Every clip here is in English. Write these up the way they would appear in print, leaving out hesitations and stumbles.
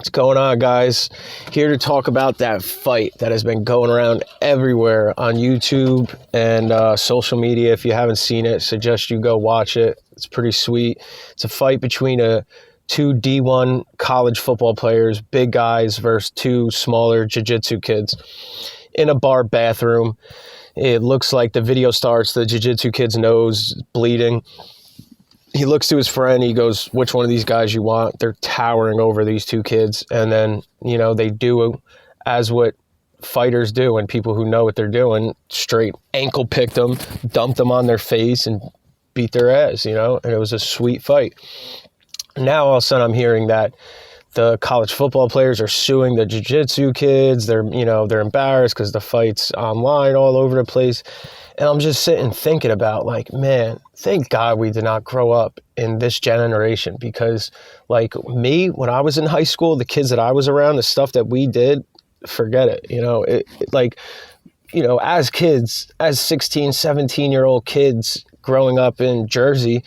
What's going on, guys? Here to talk about that fight that has been going around everywhere on YouTube and social media. If you haven't seen it, suggest you go watch it. It's pretty sweet. It's a fight between two D1 college football players, big guys, versus two smaller jiu-jitsu kids in a bar bathroom. It looks like the video starts, the jiu-jitsu kid's nose bleeding. He looks to his friend, he goes, which one of these guys you want? They're towering over these two kids. And then, they do as what fighters do and people who know what they're doing, straight ankle picked them, dumped them on their face and beat their ass, and it was a sweet fight. Now all of a sudden I'm hearing that the college football players are suing the jiu-jitsu kids. They're embarrassed because the fight's online all over the place. And I'm just sitting thinking about, man, thank God we did not grow up in this generation, because, me, when I was in high school, the kids that I was around, the stuff that we did, forget it. As kids, as 16, 17-year-old kids growing up in Jersey,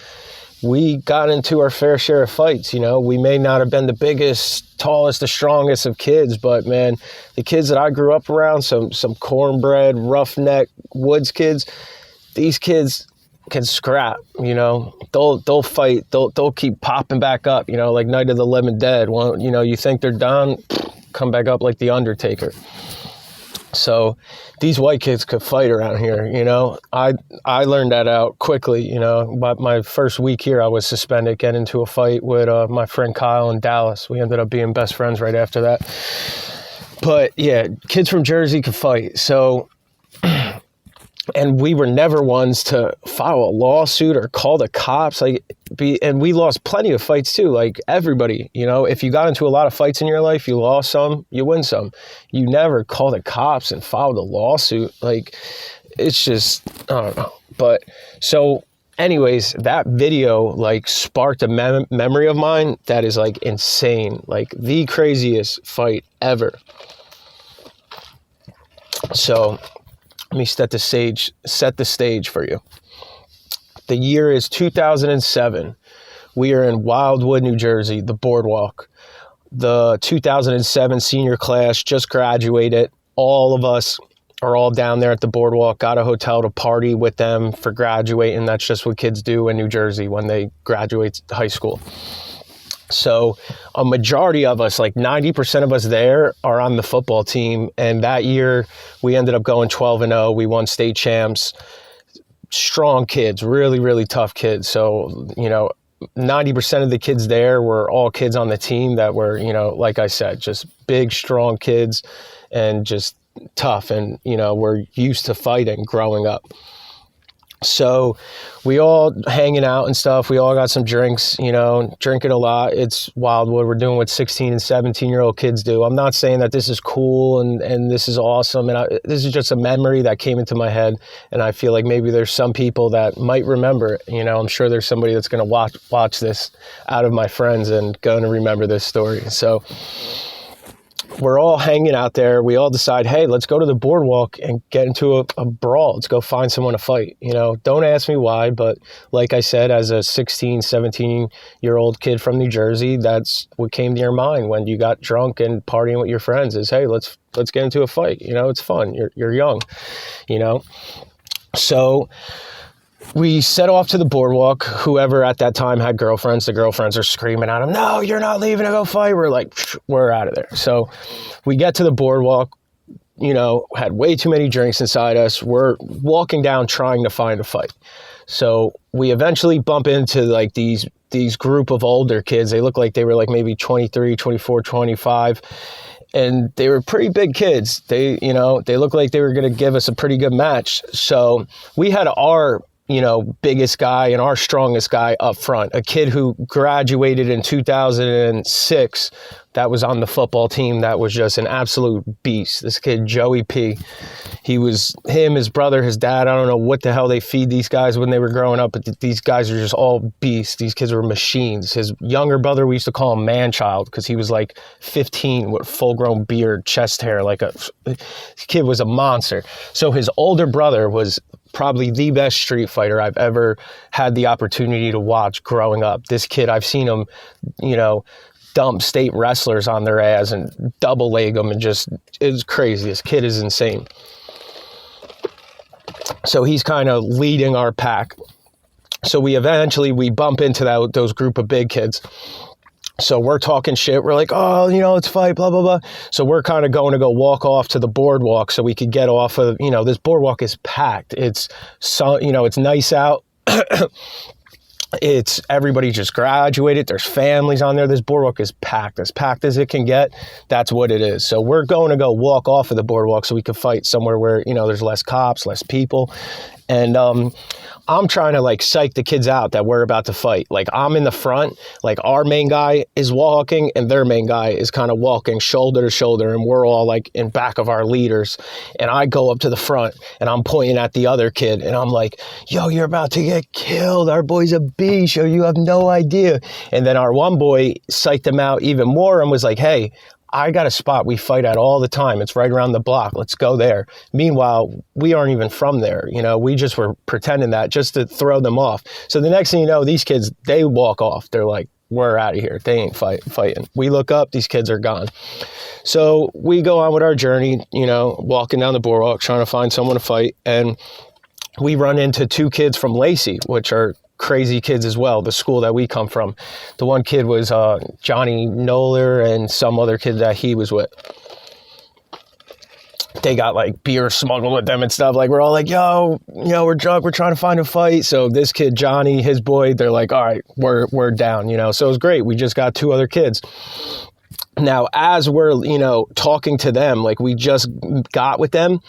we got into our fair share of fights. We may not have been the biggest, tallest, the strongest of kids, but man, the kids that I grew up around, some cornbread, roughneck, woods kids, these kids can scrap. They'll fight. They'll keep popping back up. Like Night of the Living Dead. Well, you think they're done, come back up like the Undertaker. So these white kids could fight around here, I learned that out quickly, my first week here, I was suspended, getting into a fight with my friend Kyle in Dallas. We ended up being best friends right after that. But yeah, kids from Jersey could fight. So, and we were never ones to file a lawsuit or call the cops. And we lost plenty of fights too. Like everybody, if you got into a lot of fights in your life, you lost some, you win some. You never call the cops and filed a lawsuit. It's just, I don't know. But so anyways, that video sparked a memory of mine that is insane. The craziest fight ever. So let me set the stage for you. The year is 2007. We are in Wildwood, New Jersey, the Boardwalk. The 2007 senior class just graduated. All of us are all down there at the Boardwalk, got a hotel to party with them for graduating. That's just what kids do in New Jersey when they graduate high school. So a majority of us, 90% of us there, are on the football team. And that year we ended up going 12-0. We won state champs. Strong kids, really, really tough kids. So, 90% of the kids there were all kids on the team that were, like I said, just big, strong kids and just tough. And, we're used to fighting growing up. So we all hanging out and stuff. We all got some drinks, drinking a lot. It's Wildwood. We're doing what 16 and 17-year-old kids do. I'm not saying that this is cool and this is awesome. And this is just a memory that came into my head. And I feel like maybe there's some people that might remember it. I'm sure there's somebody that's going to watch this out of my friends and going to remember this story. So we're all hanging out there. We all decide, hey, let's go to the Boardwalk and get into a brawl. Let's go find someone to fight. Don't ask me why, but like I said, as a 16, 17-year-old kid from New Jersey, that's what came to your mind when you got drunk and partying with your friends is, hey, let's get into a fight. It's fun. You're young, So we set off to the Boardwalk. Whoever at that time had girlfriends, the girlfriends are screaming at them, no, you're not leaving to go fight. We're like, we're out of there. So we get to the Boardwalk, had way too many drinks inside us. We're walking down trying to find a fight. So we eventually bump into these group of older kids. They look like they were maybe 23, 24, 25. And they were pretty big kids. They looked like they were going to give us a pretty good match. So we had our biggest guy and our strongest guy up front, a kid who graduated in 2006 that was on the football team that was just an absolute beast. This kid, Joey P. His brother, his dad, I don't know what the hell they feed these guys when they were growing up, but these guys are just all beasts. These kids were machines. His younger brother, we used to call him Man-Child because he was 15 with full-grown beard, chest hair. This kid was a monster. So his older brother was probably the best street fighter I've ever had the opportunity to watch growing up. This kid, I've seen him, dump state wrestlers on their ass and double leg them, and just, it was crazy. This kid is insane. So he's kind of leading our pack. So we bump into those group of big kids. So we're talking shit. We're like, oh, let's fight, blah, blah, blah. So we're kind of going to go walk off to the boardwalk so we could get off of, this boardwalk is packed. It's, it's nice out. It's everybody just graduated. There's families on there. This boardwalk is packed as it can get. That's what it is. So we're going to go walk off of the boardwalk so we can fight somewhere where, there's less cops, less people. And I'm trying to like psych the kids out that we're about to fight. Like I'm in the front, like our main guy is walking and their main guy is kind of walking shoulder to shoulder, and we're all like in back of our leaders. And I go up to the front and I'm pointing at the other kid and I'm like, yo, you're about to get killed. Our boy's a beast. Yo, you have no idea. And then our one boy psyched him out even more and was like, hey, I got a spot we fight at all the time. It's right around the block. Let's go there. Meanwhile, we aren't even from there. We just were pretending that just to throw them off. So the next thing you know, these kids, they walk off. They're like, we're out of here. They ain't fighting. We look up, these kids are gone. So we go on with our journey, walking down the boardwalk, trying to find someone to fight. And we run into two kids from Lacey, which are crazy kids as well, the school that we come from. The one kid was Johnny Noller and some other kid that he was with. They got like beer smuggled with them and stuff. Like we're all like, yo, we're drunk, we're trying to find a fight. So this kid, Johnny, his boy, they're like, all right, we're down, So it was great. We just got two other kids. Now, as we're, talking to them, like we just got with them,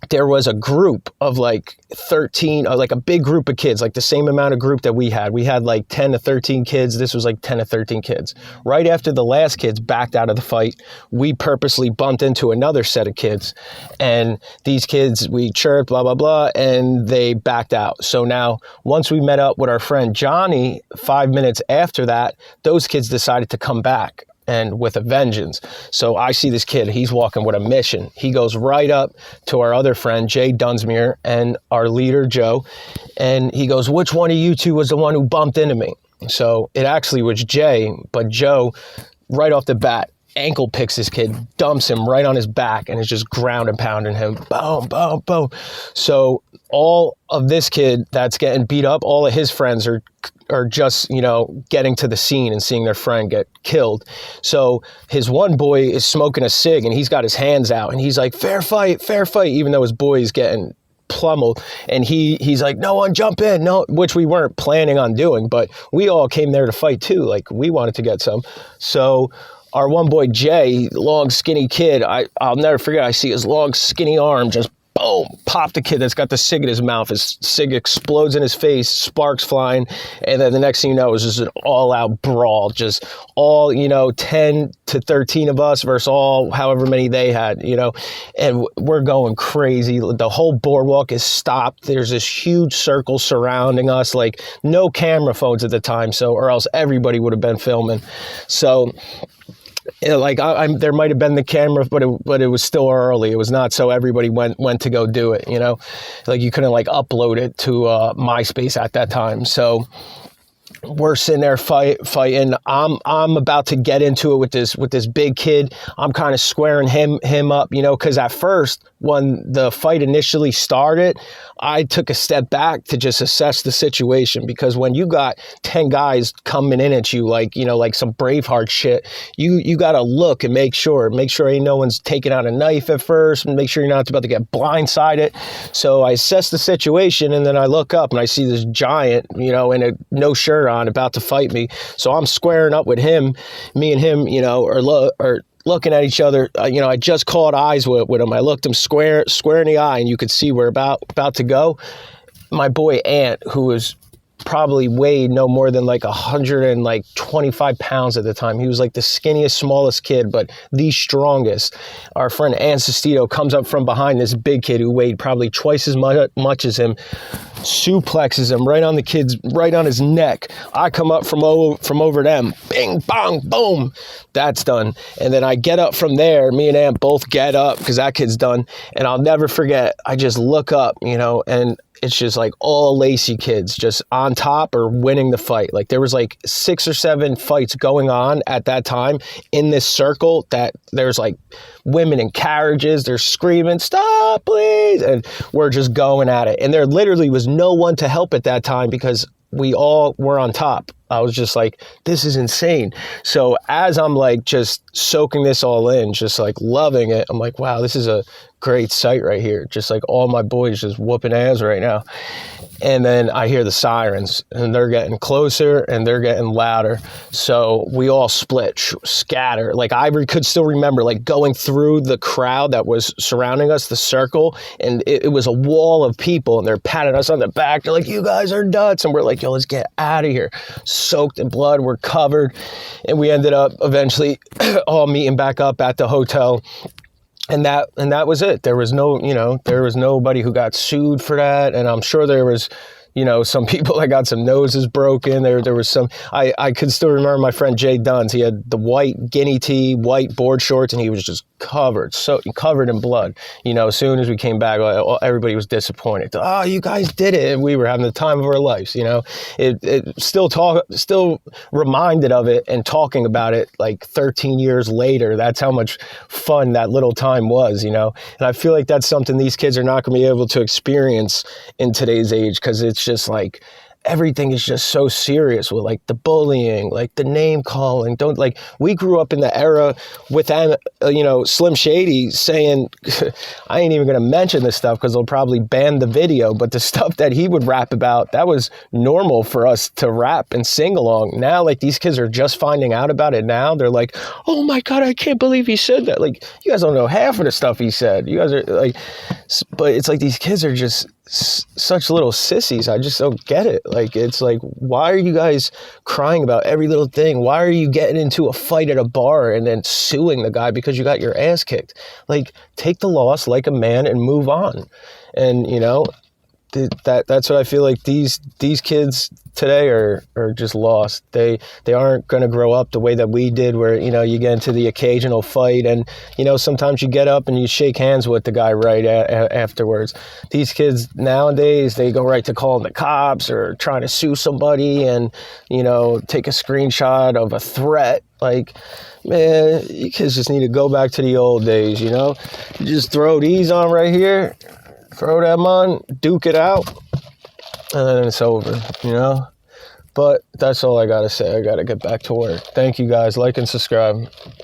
there was a group of like 13, like a big group of kids, like the same amount of group that we had. We had like 10 to 13 kids. This was like 10 to 13 kids. Right after the last kids backed out of the fight, we purposely bumped into another set of kids. And these kids, we chirped, blah, blah, blah, and they backed out. So now, once we met up with our friend Johnny, 5 minutes after that, those kids decided to come back, and with a vengeance. So I see this kid, he's walking with a mission. He goes right up to our other friend, Jay Dunsmuir, and our leader, Joe, and he goes, which one of you two was the one who bumped into me? So it actually was Jay, but Joe, right off the bat, ankle picks this kid, dumps him right on his back, and is just ground and pounding him. Boom, boom, boom. So all of this kid that's getting beat up, all of his friends are just, getting to the scene and seeing their friend get killed. So his one boy is smoking a cig and he's got his hands out and he's like, fair fight, even though his boy is getting plummeled. And he's like, no one jump in, no, which we weren't planning on doing, but we all came there to fight too. Like we wanted to get some. So our one boy, Jay, long, skinny kid, I'll never forget, I see his long, skinny arm just boom, pop the kid that's got the cig in his mouth. His cig explodes in his face, sparks flying, and then the next thing you know, it was just an all-out brawl. Just all, 10 to 13 of us versus all however many they had, and we're going crazy. The whole boardwalk is stopped. There's this huge circle surrounding us, like no camera phones at the time, or else everybody would have been filming. So like there might have been the camera, but it was still early. It was not so everybody went to go do it, like you couldn't like upload it to MySpace at that time. So we're sitting there fighting. I'm about to get into it with this big kid. I'm kind of squaring him up, because at first when the fight initially started, I took a step back to just assess the situation, because when you got 10 guys coming in at you like some Braveheart shit, you got to look and make sure ain't no one's taking out a knife at first, and make sure you're not about to get blindsided. So I assess the situation, and then I look up and I see this giant, in a no shirt on, about to fight me. So I'm squaring up with him. Me and him, are looking at each other. I just caught eyes with him. I looked him square in the eye, and you could see we're about to go. My boy Ant, who was probably weighed no more than like 125 pounds at the time. He was like the skinniest, smallest kid, but the strongest. Our friend Ant Sestito comes up from behind this big kid who weighed probably twice as much as him, suplexes him right on his neck. I come up from over them, bing, bang, boom, that's done. And then I get up from there, me and Ant both get up because that kid's done. And I'll never forget, I just look up, and it's just like all Lacey kids just on top or winning the fight. Like there was like 6 or 7 fights going on at that time in this circle that there's like women in carriages, they're screaming, "Stop, please!" And we're just going at it. And there literally was no one to help at that time because we all were on top. I was just like, this is insane. So as I'm like just soaking this all in, just like loving it, I'm like, wow, this is a great sight right here. Just like all my boys just whooping ass right now. And then I hear the sirens and they're getting closer and they're getting louder. So we all split, scatter. Like I could still remember like going through the crowd that was surrounding us, the circle, and it was a wall of people and they're patting us on the back. They're like, "You guys are nuts." And we're like, "Yo, let's get out of here." Soaked in blood, we're covered. And we ended up eventually all meeting back up at the hotel. And that was it. There was no, there was nobody who got sued for that. And I'm sure there was, some people that got some noses broken. There was some, I could still remember my friend Jay Duns. He had the white guinea tee, white board shorts, and he was just covered in blood. As soon as we came back, everybody was disappointed. "Oh, you guys did it." And we were having the time of our lives, It still reminded of it and talking about it like 13 years later. That's how much fun that little time was, And I feel like that's something these kids are not going to be able to experience in today's age because it's just like everything is just so serious with like the bullying, like the name calling. We grew up in the era with, Slim Shady saying, I ain't even going to mention this stuff because they'll probably ban the video, but the stuff that he would rap about, that was normal for us to rap and sing along. Now, like these kids are just finding out about it now. They're like, "Oh my God, I can't believe he said that." Like, you guys don't know half of the stuff he said. You guys are like, but it's like these kids are just such little sissies. I just don't get it. Like, it's like, why are you guys crying about every little thing? Why are you getting into a fight at a bar and then suing the guy because you got your ass kicked? Like, take the loss like a man and move on. And, that's what I feel like these kids today are just lost. They aren't going to grow up the way that we did where, you get into the occasional fight and, sometimes you get up and you shake hands with the guy right afterwards. These kids nowadays, they go right to calling the cops or trying to sue somebody and, take a screenshot of a threat. Like, man, you kids just need to go back to the old days, You just throw these on right here. Throw them on, duke it out, and then it's over, But that's all I got to say. I got to get back to work. Thank you guys. Like and subscribe.